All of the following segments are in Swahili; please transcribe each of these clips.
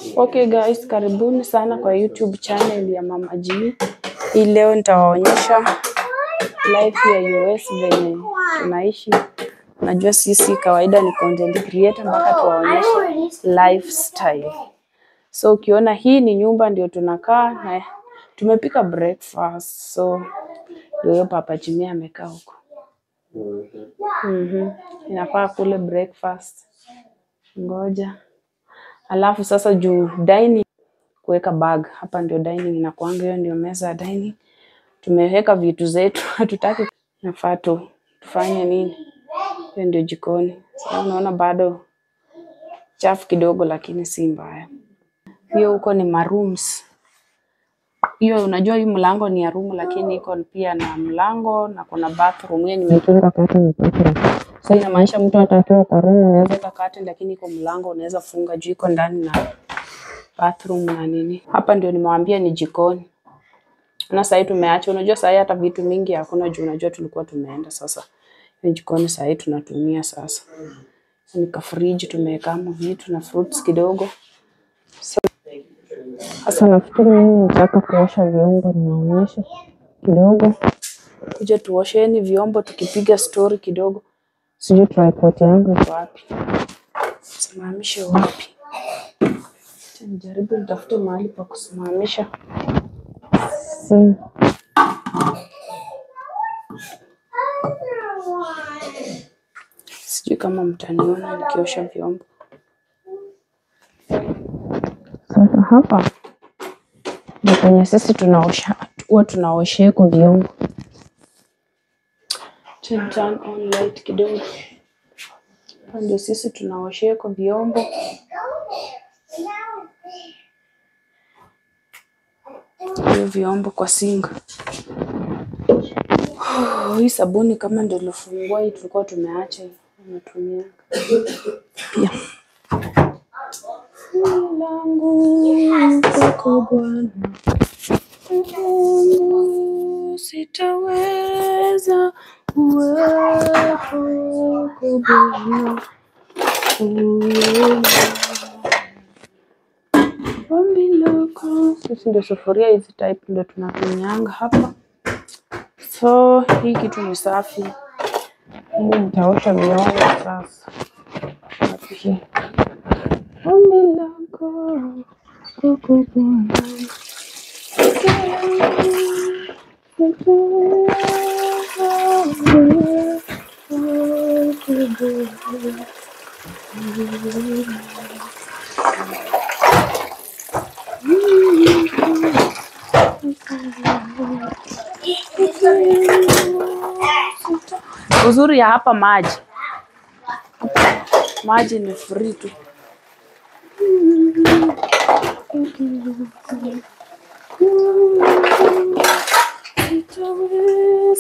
Okay guys, karibuni sana kwa YouTube channel ya Mama G. Hii leo nitawaonyesha life ya US venye tunaishi. Najua sisi kawaida ni content creator mpaka tuwaonyeshe lifestyle. So ukiona hii ni nyumba ndio tunakaa na tumepika breakfast. So ndio Papa Jimmy amekaa huko. Inafaa kule breakfast. Ngoja. Alafu sasa juu dining kuweka bag. Hapa ndio dining inakuanga, hiyo ndio meza ya dining. Tumeweka vitu zetu, hatutaki nafaa tufanye nini? Hiyo ndio jikoni. Sasa unaona bado chafu kidogo lakini si mbaya. Hiyo huko ni marooms. Hiyo unajua hii mlango ni ya room lakini iko pia na mlango na kuna bathroom. Hiyo nimetunga curtain bathroom. Sasa inamaanisha mtu atatoa kwa room unaweza ka curtain lakini iko mlango unaweza funga juu iko ndani na bathroom na nini. Hapa ndio nimewaambia ni jikoni. Na sasa hivi tumeacha, unajua sasa hata vitu mingi hakuna juu unajua tulikuwa tumeenda sasa. Hiyo jikoni sasa hivi tunatumia sasa. Ni ka fridge tumeweka vitu na fruits kidogo. Sasa nafikiri mimi nataka kuosha vyombo, ninaonyesha kidogo. Kuja tuosheni vyombo tukipiga story kidogo. Sijui tripod yangu iko wapi. Simamishe wapi? Nijaribu nitafute mahali pa kusimamisha. Sijui kama mtaniona nikiosha vyombo. Sasa hapa ndio kwenye sisi tunaosha, huwa tunaoshea kwa vyombo. Turn on light kidogo. Hapa ndio sisi tunaoshea kwa vyombo. Hiyo vyombo kwa sink. Hii sabuni kama ndio ilifungua hii tulikuwa tumeacha tunatumia. Pia. Langu kwa Bwana. Sitaweza uwepo kwa Bwana. Ombi lako. Sisi ndio sufuria hizi type ndio tunatumianga hapa. So hii kitu ni safi. Nitaosha vyombo sasa. Hapo. Ombi lako kwa Bwana. Uzuri ya hapa maji. Maji ni free tu.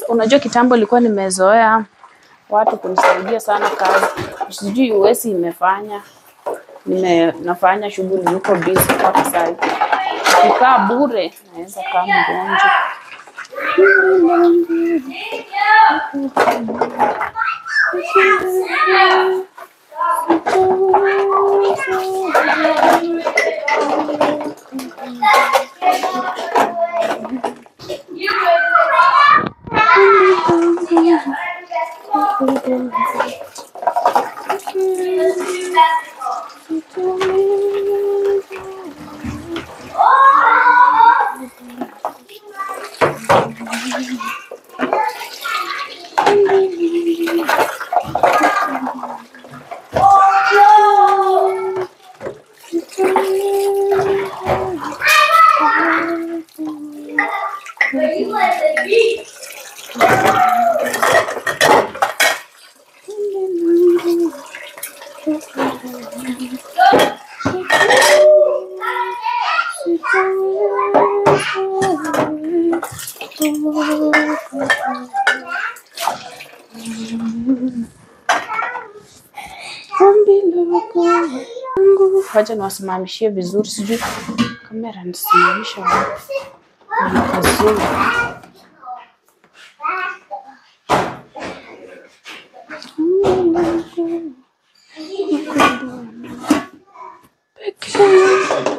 Unajua kitambo ilikuwa nimezoea watu kunisaidia sana kazi. Sijui US imefanya. Nafanya shughuli huko busy kwa sasa. Nikikaa bure naweza kaa mgonjwa. Wacha niwasimamishie vizuri, sijui kamera nisimamisha wapi. Nikazuri. Peke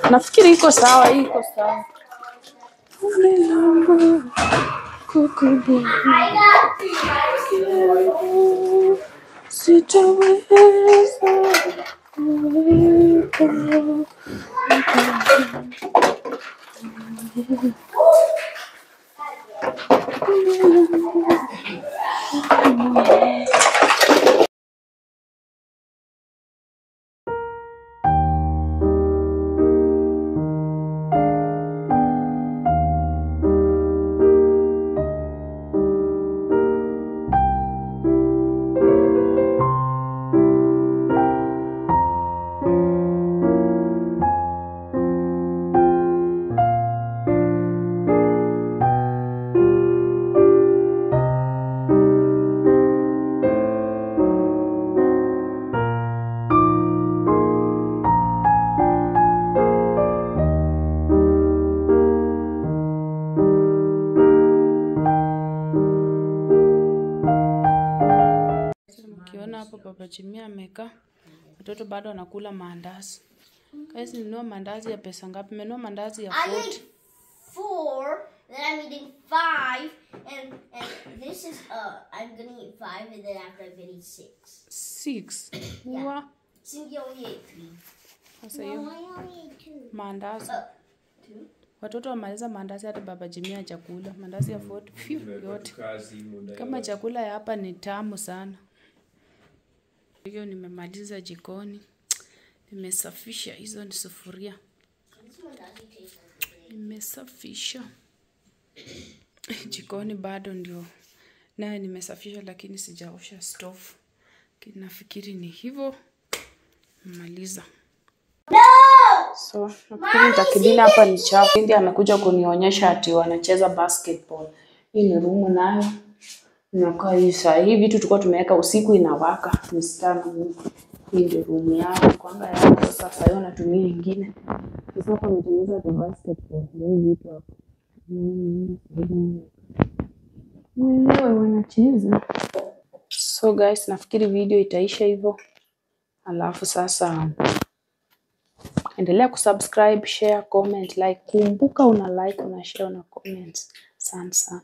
Nafikiri iko sawa, iko sawa. Ukiona hapo Papa Jimmy amekaa, watoto bado wanakula maandazi. Guys, ninunua maandazi ya pesa ngapi? Nimenunua maandazi ya 40. 4, then I'm eating 5, and this is I'm gonna eat 5, and then after I'm gonna eat 6. 6. Yeah. Wow. Cindy only ate 3. Sasa hiyo maandazi. 2. Watoto wamaliza maandazi, hata Papa Jimmy ya chakula. Maandazi ya 40 yote. Kama chakula ya hapa ni tamu sana. Hiyo nimemaliza jikoni. Nimesafisha, hizo ni sufuria. Nimesafisha. Jikoni bado ndio. Nayo nimesafisha lakini sijaosha stove. Nafikiri ni hivyo. Maliza. So, nafikiri nitakidina hapa ni chafu. Ndio amekuja kunionyesha ati wanacheza basketball. Hii ni room nayo. Inakaa hii saa hii vitu tulikuwa tumeweka usiku inawaka. Msichana huko. Hii ndio room yao. Kwanga yao sasa hiyo natumia nyingine. Sasa hapa nimetengeneza the basketball. Ndio vitu hapo. Wewe wanacheza. So guys, nafikiri video itaisha hivyo. Alafu sasa endelea kusubscribe, share, comment, like. Kumbuka una like, una share, una comment. Sana sana.